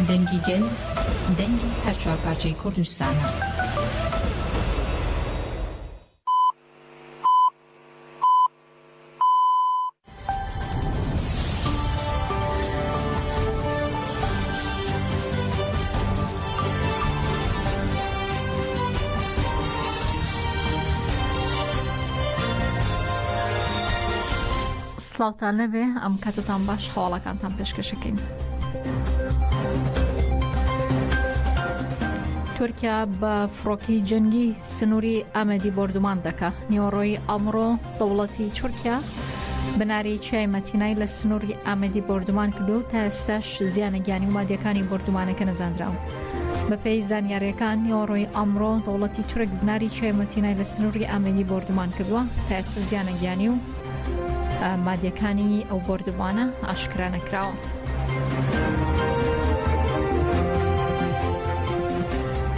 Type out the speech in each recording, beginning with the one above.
دەنگی گەل دەنگی هەر چوارپارچەی کوردستانە. سڵاوتان لەبێ ئەم کاتتان باش هەواڵەکانتان پێشکەشەکەین. تورکیا بە فڕۆکەی جەنگی سنووری ئامەدی بردومان دەکات. نیوەڕۆی ئەمڕۆ دەوڵەتی تورکیا بناری چای مەتینای لە سنووری ئامەدی بردومان کردو تا ئێستاش زیانە گیانی و مادیەکانی بردومانەکە نەزاندراون. بەپێی زانیاریەکان نیوەڕۆی ئەمڕۆ دەوڵەتی تورک بناری چای مەتینای لە سنووری ئامەدی بردومان کردووە تا ئێستا زیانە گیانی و مادیەکانی ئەو بردومانە ئاشکرا نەکراوە.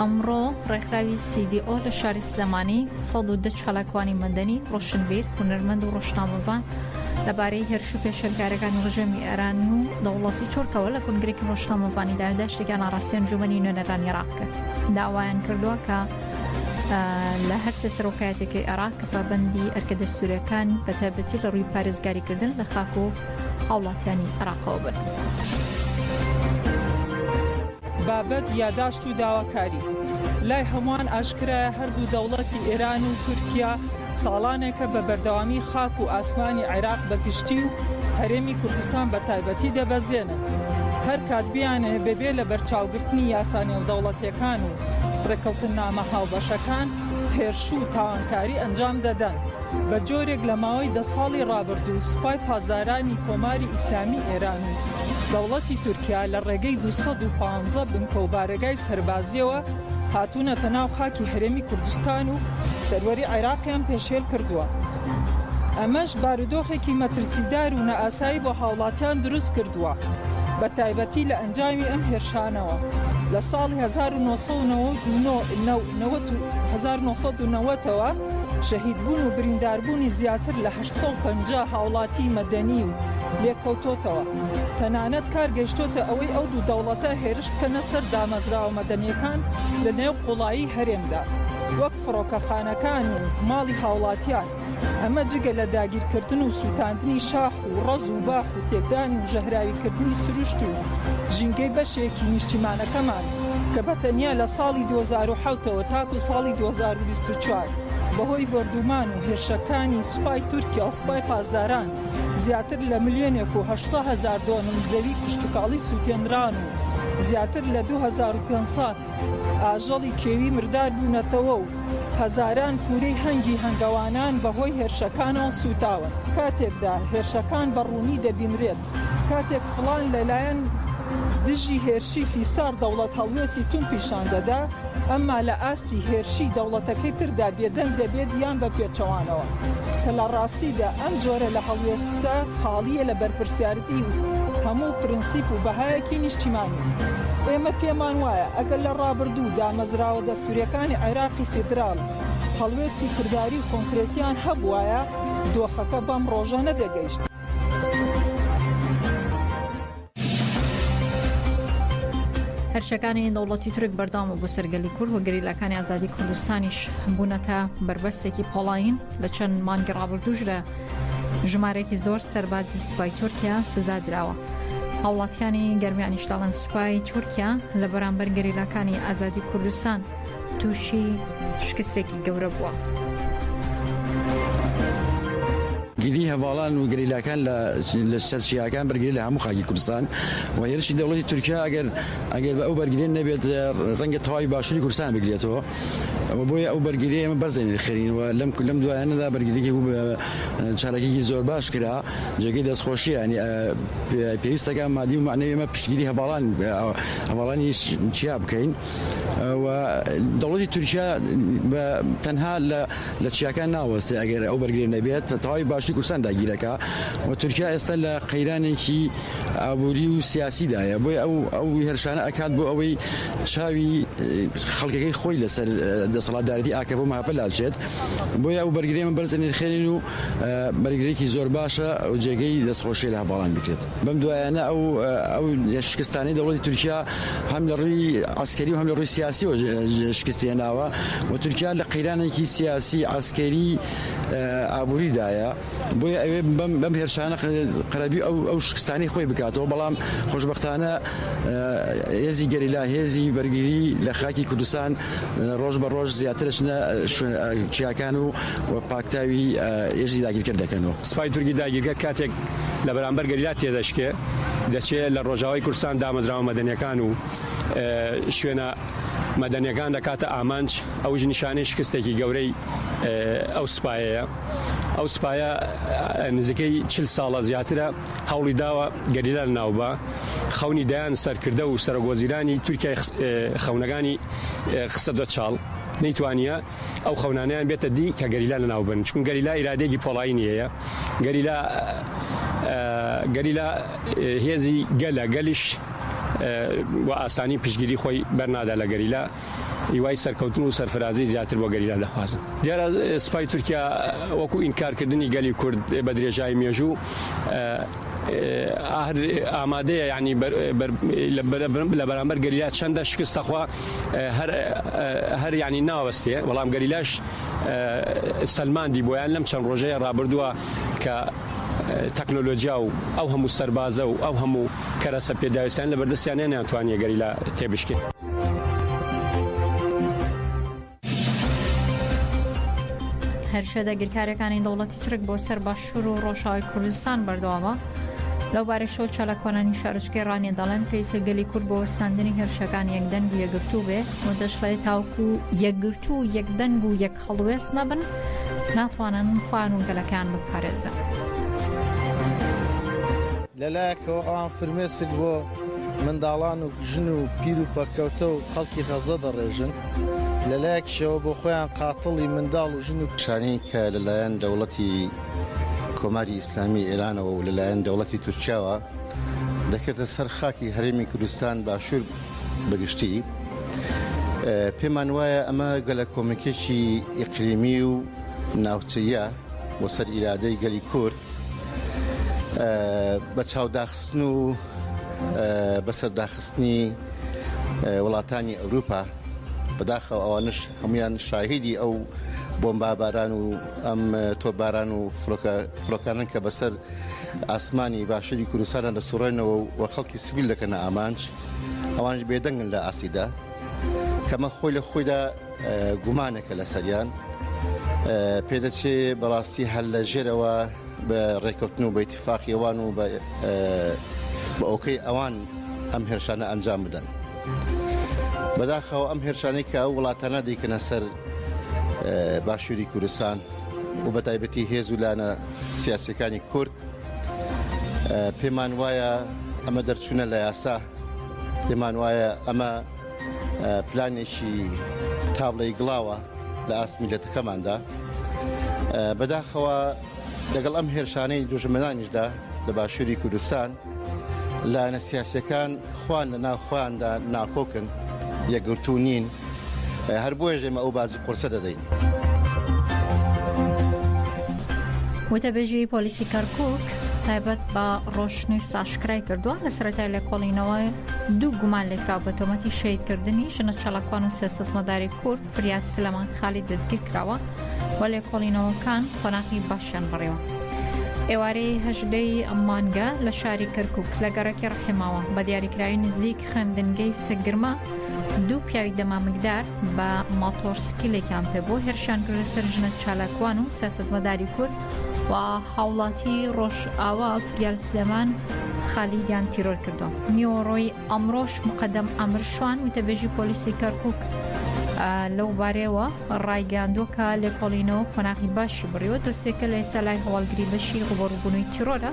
ئەمڕۆ ڕێکخراوی CDO لە شاری سلێمانی 110 چالاکوانی مەدەنی ڕۆشنبیر هونەرمەند و ڕۆژنامەوان لەبارەی هێرش و پێشەرگارەکانی ڕژێمی ئێران و دەوڵەتی تورکەوە لە کنگرێکی ڕۆژنامەوانی دادا شتێکیان ئاڕاستیان ئەنجومەنی نوێنەرانی عێراق کرد. داوایان کردووە کە لە هەر سێ سەرۆکایەتێکی عێراق کە پابەندی ئەرکە دەستووریەکان بە تایبەتی لە ڕووی پارێزگاریکردن لە خاک و هاوڵاتیانی عێراقەوە بن. بابەت یاداشت و داواکاری لای هەمووان ئاشکرایە هەردوو دەوڵەتی ئێران و تورکیا ساڵانێکە بە بەردەوامی خاک و ئاسمانی عێراق بە گشتی و هەرێمی کوردستان بە تایبەتی دەبەزێنن. هەر کات بیانێ بەبێ لە بەرچاوگرتنی یاسانێ و دەوڵەتیەکان و ڕێکەوتن نامە هاوبەشەکان هێرش و تاوانکاری ئەنجام دەدەن. بە جۆرێک لە ماوەی 10 ساڵی ڕابردوو سوپای پازارانی کۆماری ئیسلامی ئێران و دەوڵەتی تورکیا لە ڕێگەی 215 بنکە و بارەگای سەربازیەوە هاتوونەتە ناو خاکی هەرێمی کوردستان و سەروەری عێراقیان پێشێل کردووە. ئەمەش بارودۆخێکی مەترسیدار و نەئاسایی بۆ هاوڵاتیان دروست کردووە بە تایبەتی لە ئەنجامی ئەم هێرشانەوە. لە ساڵی 1990ەوە شەهیدبوون و برینداربوونی زیاتر لە 850 هاوڵاتی مەدەنی و لێکەوتۆتەوە. تەنانەت کار گەیشتۆتە ئەوەی ئەو دوو دەوڵەتە هێرش بکەنە سەر دامەزراوە مەدەنیەکان لە نێو قوڵایی هەرێمدا وەک فڕۆکەخانەکان و ماڵی هاوڵاتیان. ئەمە جگە لە داگیرکردن و سووتاندنی شاخ و ڕەز و باخ و تێکدان و ژەهراویکردنی سروشت و ژینگەی بەشێکی نیشتیمانەکەمان کە بەتەنیا لە ساڵی 2007ەوە تاکو ساڵی 2024 بەهۆی بەردومان و هێرشەکانی سوپای تورکیا و سوپای پازداران زیاتر لە 1,800,000 دۆنم زەوی کشتتوکاڵی سووتێنران و زیاتر لە 2500 ئاژەڵی کێوی مردار بوونەتەوە و هەزاران پورەی هەنگی هەنگەوانان بەهۆی هێرشەکانەوە سوتاون. کاتێکدا هێرشەکان بەڕوونی دەبینرێت کاتێک فڵان لەلایەن دژی هێرشی فیسار دەوڵەت هەڵوێستی تون پیشان دەدا، ئەمما لە ئاستی هێرشی دەوڵەتەکەی تردا بێدەنگ دەبێت یان بە پێچەوانەوە کە لە ڕاستیدا ئەم جۆرە لە هەڵوێستە خاڵیە لە بەرپرسیارەتی و هەموو پرینسیپ و بەهایەکی نیشتیمانی. ئێمە پێمان وایە ئەگەر لە ڕابردوو دامەزراوە دەستووریەکانی عێراقی فێدراڵ هەڵوێستی کردداری و کۆنکرێتیان هەبوایە دۆخەکە بەم ڕۆژە نەدەگەیشت. هەرشەکانی دەوڵەتی تورک بەردام و بۆ سەرگەلی کورد و گەریلاکانی ئازادی کوردستانیش بوونەتە بربەستێکی پۆڵاین. لە چەند مانگی ڕابردووژرە ژمارەیەکی زۆر سەربازی سوپای تورکیا سزا دراوە. هاوڵاتیانی گەرمیانیشتاڵن سوپای تورکیا لە بەرامبەر گەریلاکانی ئازادی کوردستان تووشی شکستێکی گەورە بووە. گیری هەواڵان و گەریلاکان لە سەرچیاکان بەرگری لە هەموو خاکی کوردستان و هێرشی دەوڵەتی تورکیا ئەگەر بە ئەو بەرگرین نەبێت ڕەنگە تەواوی باشووری کوردستان بگرێتەوە. بۆیە ئەو بەرگری ئێمە بەرزێنی خێرین و لەم دوایانەدا بەرگریکی بوو چارەکێکی زۆر باش کرا جێگەی دەستخۆشی ینی پێویستەکە مادی و معنەوی ئێمە پشتگیری هەواڵانی چیا بکەین و دەوڵەتی تورکیا تەنها لە چیاکان ناوەستێ ئەگەر ئەو بەرگری نەبێت تەواوی باشی کوردستان داگیرەکە و تورکیا ئێستا لە قەیرانێکی ئابووری و سیاسیدایە بۆی ئەو هێرشانە ئەکات بۆ ئەوەی چاوی خەڵکەکەی خۆی لەسەر دەسەڵاتدارەتی ئاکەبە ماپە لاچێت بۆیە ئەو بەرگری ئێمە بەرزێنی خێرین و بەرگرێکی زۆر باشە و جێگەی دەستخۆشی لە هەواڵان بکرێت بەم دوایانە ئەو شکستانی دەوڵەتی تورکیا هەم لە ڕووی عسکەری و هەم لە ڕووی سیاسی و شکستی هێناوە و تورکیا لە قەیرانێکی سیاسی عسکەری ئابووریدایە بۆیە ئەوێ بەم هێرشانە قەرەبی ئەو شکستانی خۆی بکاتەوە بەڵام خۆشبەختانە هێزی گەریلا هێزی بەرگری لە خاکی کوردستان ڕۆژ بە ڕۆژ زیاترشنە چیاکان و پاکتاوی هێزی داگیرکرد دەکەنەوە سوپای تورکی داگیرکە کاتێک لە بەرامبەر گەریلا تێدەشکێ دەچێت لە ڕۆژاوای کوردستان دامەزراوە مەدەنیەکان و شوێنە مەدەنیەکان دەکاتە ئامانج ئەوژ نیشانەی شکستێکی گەورەی ئەو سوپایەیە ئەو سوپایە نزیکەی 40 ساڵە زیاترە هەوڵی داوە گەریلا لە ناوبە خەونی دایان سەرکردە و سەرۆکوەزیرانی تورکیای خەونەکانی خستە چاڵ نەیتوانیە ئەو خەونانیان بێتە دی کە گەریلا لە ناو بن چون گەریلا ئیرادێکی پۆڵایی نیەیە گەریلا هێزی گەلە گەلیش و ئاسانی پشگیری خۆی بەرنادا لە گەریلا هیوای سەرکەوتن و سەرفرازی زیاتر بۆ گەریلا دەخوازن دیارە سوپای تورکیا وەکو ئینکارکردنی گەلی کورد بە درێژایی مێژوو ئامادەیە ینی لە بەرامبەر گەریلا چەندە شکستەخوا هەر ینی ناوەستێ بەڵام گەریلاش سەلماندی بۆیان لەم چەند ڕۆژەیە ڕابردووە کە تەکنۆلۆژیا و ئەو هەموو سەربازە و ئەو هەموو کەرەسە پێداویستیان لە بەردەستیانە ناتوانیە گەریلا تێبشکێت. هەرشە داگیرکاریەکانی دەوڵەتی تورک بۆ سەر باشوور و ڕۆژاوای کوردستان بەردەوامە لەو بارەشەوە چالاکۆنانی شارچکەی ڕانیە دەڵێن پێویستە گەلی کورد بۆ وەستاندنی هێرشەکان یەکدەنگ و یەکگرتوو بێ و دەشڵێ تاوکو یەکگرتوو و یەکدەنگ و یەک هەڵوێست نەبن ناتوانن خوان و گەلەکان بپارێزن. لەلایەکەوە ئەوان فرمێسک بۆ منداڵان و ژن و پیر و پەکەوتە و خەڵکی غەزە دەڕێژن لەلایەکشەوە بۆ خۆیان قاتڵی منداڵ و ژن و پیشانی کە لەلایەن دەوڵەتی کۆماری ئیسلامی ئێرانەوە و لەلایەن دەوڵەتی تورکیاوە دەکرێتە سەر خاکی هەرێمی کوردستان باشوور بەگشتی پێمان وایە ئەمە گەلە کۆمەکێکی ئیقلیمی و ناوچەیە بۆ سەر ئیرادەی گەلی کورد بە چاوداخستن و بەسەرداخستنی وڵاتانی ئەوروپا بەداخەوە ئەوانش هەمویان شاهیدی ئەو بۆمباباران و ئەم تۆباران و فڕۆکانن کە بەسەر ئاسمانی باشووری کوردستانە دەسوڕێنەوە و خەڵکی سیڤیل دەکەنە ئامانج ئەوانش بێدەنگن لە ئاسیدا کەمە خۆی لە خۆیدا گومانێکە لە سەریان پێدەچێ بەڕاستی هەل لە ژێرەوە بە ڕێکەوتن و بە ئیتیفاقی ئەوان و بە ئۆکەی ئەوان ئەم هێرشانە ئەنجام بدەن بەداخەوە ئەم هێرشانەی کە ئەو وڵاتانە دەیکەنە سەر باشووری کوردستان و بە تایبەتی هێز و لانە سیاسەکانی کورد پێمان وایە ئەمە دەرچوونە لە یاسا پێمان وایە ئەمە پلانێکی تابڵەی گڵاوە لە ئاسمیلەتەکەماندا بەداخەوە لەگەڵ ئەم هێرشانەی دوژمنانیشدا لە باشووری کوردستان لانە سیاسەکان خوان لە ناوخواندا ناکۆکن یەکگرتوو نین هەر بۆیە ژێمە ئەو بازی قورسە دەدەین. وتەبێژی پۆلیسی کەرکووک تایبەت بە ڕۆژنووس ئاشکرای کردووە لە سەرەتای لێکۆڵینەوە 2 گومان لێکراو بە تۆمەتی شەیدکردنی ژنە چالاکوان و سیاسەتمەداری کورد فریاد سلەمان خالی دەستگیر کراوە و لێکۆڵینەوەکان خۆناغی باشیان بڕێوە. ئێوارەی هەژدەی مانگە لە شاری کەرکووک لە گەڕێکی ڕەحیماوە بە دیاریکراوی نزیک خوێندنگەی سگرمە 2 پیاوی دەمامکدار بە ماتۆرسکیلێکیان پێبوو هێرشان کردە سەر ژنە چالاکوان و سیاسەتمەداری کورد و هاوڵاتی ڕۆژئاوا فریال سلێمان خالیدیان تیرۆر کردووە. نیۆڕۆی ئەمڕۆژ مقەدەم ئەمر شوان وتەبێژی پۆلیسی کەرکووک لەو بارەوە ڕایگەاندووە کە لێکۆڵینەوە قۆناغی باشی بڕیوە دۆسێکە لە ئێستا لای هەواڵگری بەشی ڕوبەڕووبوونەوەی تیرۆرە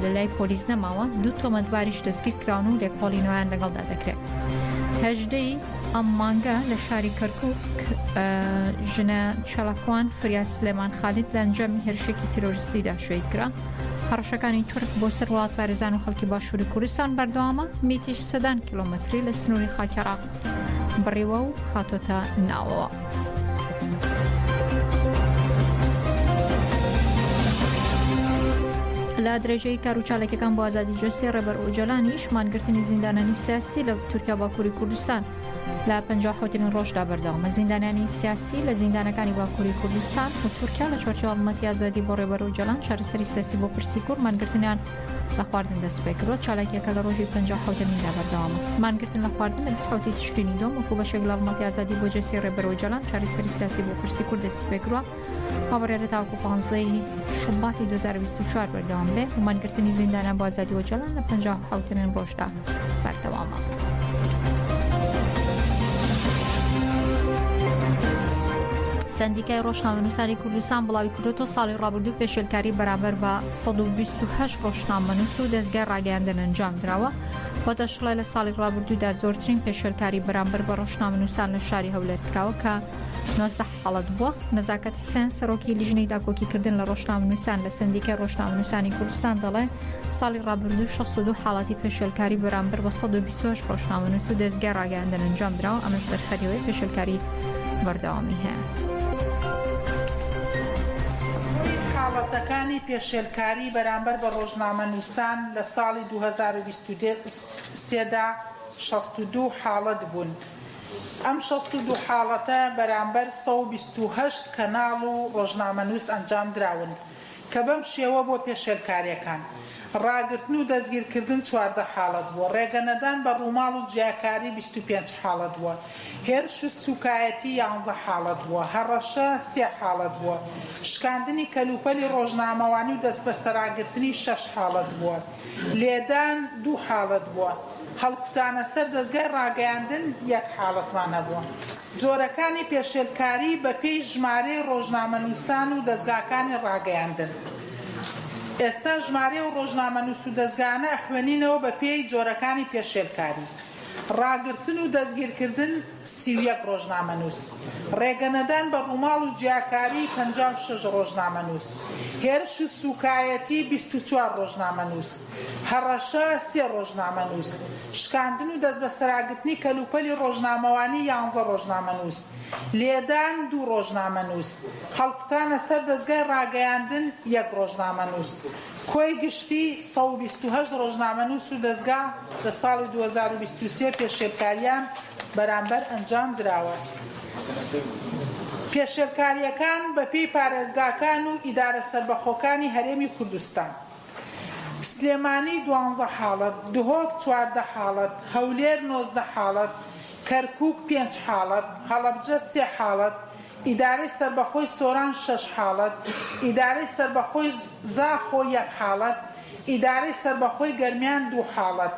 لە لای پۆلیس نەماوە 2 تۆمەتباریش دەستگیر کراون و لێکۆڵینەوەیان لەگەڵدا دەکرێت. هەژدەی ئەم مانگە لە شاری کەرکووک ژنە چالاکوان فریاد سلێمان خالید لە ئەنجامی هێرشێکی تیرۆریستیدا شۆید کرا. هەڕەشەکانی تورک بۆ سەر وڵات پارێزان و خەڵکی باشووری کوردستان بەردەوامە میتیش سەدان کیلۆمەتری لە سنووری خاکی عێراق بڕیوە و هاتۆتە ناوەوە. لە درێژەی کاروچالێکەکان بۆ ئازادی جۆسی ڕێبەر ئۆجەلانی شمانگرتنی زیندانانی سیاسی لە تورکیا باکووری کوردستان لە 57مین ڕۆژدا بەردەوامە. زیندانانی سیاسی لە زیندانەکانی باکووری کوردستان و تورکیا لە چوارچێوە هەڵمەتی ئازادی بۆ ڕێبەر ئۆجەلان چارەسەری سیاسی بۆ پرسیکوور مانگرتنیان لە خواردن دەست پێ کردووە. چالاکیەکە لە ڕۆژی 57میندا بەردەوامە. مانگرتن لە خواردن لە 20 تشرینی دوم وەکو بەشێک لە هەڵمەتی ئازادی بۆ جێسی ڕێبەر ئۆجەلان چارەسەری سیاسی بۆ پرسیکوور دەستی پێ کردووە. خبرێرە تاوەکو 15 شوباتی 2024 بەردەوام بێ و مانگرتنی زیندانان بۆ ئازادی ئۆجەلان لە 57مین ڕۆژدا بەردەوامە. سندیکای ڕۆژنامەنووسانی کوردستان بڵاوی کردوەوە ساڵی ڕابردوو پێشێلکاری بەرامبەر بە 128 ڕۆژنامەنووس و دەستگای ڕاگەیاندن ئەنجام درراوە. وەدەشڵێ لە ساڵی ڕابردوودا زۆرترین پێشێلکاری بەرامبەر بە ڕۆژنامەنووسان لە شاری هەولێر کراوە کە 19 حاڵەت بووە. نەزاکەت حسێن سەرۆکی لیژنەی داکۆکیکردن لە ڕۆژنامەنووسان لە سندیکای ڕۆژنامەنووسانی کوردستان دەڵێ ساڵی ڕابردوو 62 حاڵاتی پێشێلکاری بەرامبەر بە 128 ڕۆژنامەنووس و دەستگای ڕاگەیاندن ئەنجام درراوە. ئەمەش دەرخەریەوەی پێشێلکاری بەردەوامی هەیە. حاڵەتەکانی پێشێلکاری بەرامبەر بە ڕۆژنامەنووسان لە ساڵی 2023دا 62 حاڵەت بوون. ئەم 62 حاڵەتە بەرامبەر 128 کەناڵ و ڕۆژنامەنووس ئەنجام دراون کە بەم شێوە بۆ پێشێلکاریەکان ڕاگرتن و دەستگیرکردن 14 حاڵەت بووە. ڕێگەنەدان بە ڕووماڵ و جیاکاری 25 حاڵەت بووە. هێرش و سوکایەتی 11 حاڵەت بووە. هەڕەشە 3 حاڵەت بووە. شکاندنی کەلوپەلی ڕۆژنامەوانی و دەست بە سەراگرتنی 6 حاڵەت بووە. لێدان 2 حاڵەت بووە. هەڵکوتانە سەر دەستگای ڕاگەیاندن 1 حاڵەتمان هەبووە. جۆرەکانی پێشێلکاری بە پێی ژمارەی ڕۆژنامەنووسان و دەستگاکانی ڕاگەیاندن. ئێستا ژمارە و ڕۆژنامەنووس و دەستگانە ئەخوێنینەوە بە پێی جۆرەکانی پێشێلکاری. ڕاگرتن و دەستگیرکردن 31 ڕۆژنامەنووس. ڕێگەنەدان بە ڕووماڵ و جیاکاری 56 ڕۆژنامەنووس. هێرش و سوکایەتی 24 ڕۆژنامەنووس. هەڕەشە 3 ڕۆژنامەنووس. شکاندن و دەست بە سەراگرتنی کەلوپەلی ڕۆژنامەوانی 11 ڕۆژنامەنووس. لێدان 2 ڕۆژنامەنووس. هەڵکوتانە سەر دەستگای ڕاگەیاندن 1 ڕۆژنامەنووس. کۆی گشتی 128 ڕۆژنامەنووس و دەستگا لە ساڵی 2023 پێشێلکاریان بەرامبەر ئەنجام دراوە. پێشێلکاریەکان بە پێی پارێزگاکان و ئیدارە سەربەخۆکانی هەرێمی کوردستان. سلێمانی 12 حاڵەت، دهۆک 14 حاڵەت، هەولێر 19 حاڵەت، کەرکووک 5 حاڵەت، هەڵەبجە 3 حاڵەت، ئیدارەی سەربەخۆی سۆران 6 حاڵەت، ئیدارەی سەربەخۆی زاخۆ 1 حاڵەت، ئیدارەی سەربەخۆی گەرمیان 2 حاڵەت.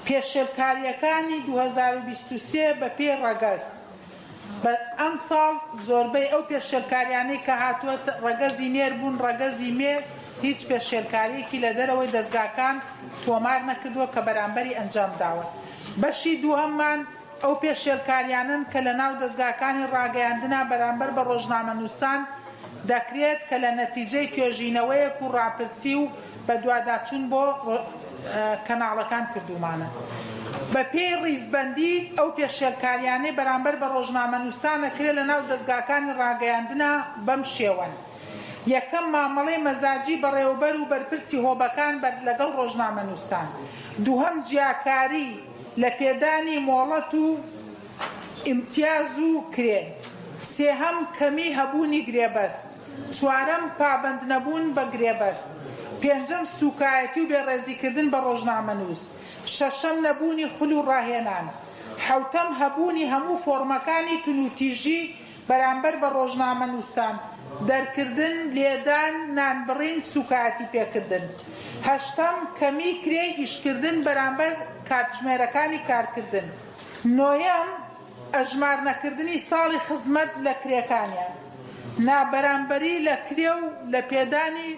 پێشێلکاریەکانی 2023 بە پێی ڕەگەز. ئەم ساڵ زۆربەی ئەو پێشێلکاریانەی کە هاتووە ڕەگەزی نێر بوون، ڕەگەزی مێ هیچ پێشێلکاریەکی لە دەرەوەی دەستگاکان تۆمار نەکردووە کە بەرامبەری ئەنجام داوە. بەشی دووهەممان ئەو پێشێلکاریانن کە لە ناو دەستگاکانی ڕاگەیاندنا بەرامبەر بە ڕۆژنامەنووسان دەکرێت کە لە نەتیجەی توێژینەوەیەک و ڕاپرسی و بە دواداچوون بۆ کەناڵەکان کردومانە. بە پێی ڕیزبەندی ئەو پێشێلکاریانەی بەرامبەر بە ڕۆژنامەنووسان ئەکرێت لە ناو دەستگاکانی ڕاگەیاندنا بەم شێوەن. یەکەم مامەڵەی مەزاجی بەڕێوەبەر و بەرپرسی هۆبەکان لەگەڵ ڕۆژنامەنووسان. دووهەم جیاکاری لە پێدانی مۆڵەت و ئیمتیاز و کرێ. سێهەم کەمی هەبوونی گرێبەست. چوارەم پابەند نەبوون بە گرێبەست. پێنجەم سوکایەتی و بێڕێزیکردن بە ڕۆژنامەنووس. شەشەم نەبوونی خول و ڕاهێنان. حەوتەم هەبوونی هەموو فۆرمەکانی تونوتیژی بەرامبەر بە ڕۆژنامەنووسان. دەرکردن، لێدان، نانبڕین، سوکایەتی پێکردن. هەشتەم کەمی کرێی ئیشکردن بەرامبەر کاتژمێرەکانی کارکردن. نۆیەم ئەژمار نەکردنی ساڵی خزمەت لە کرێکانیان نابەرامبەری لە کرێ و لە پێدانی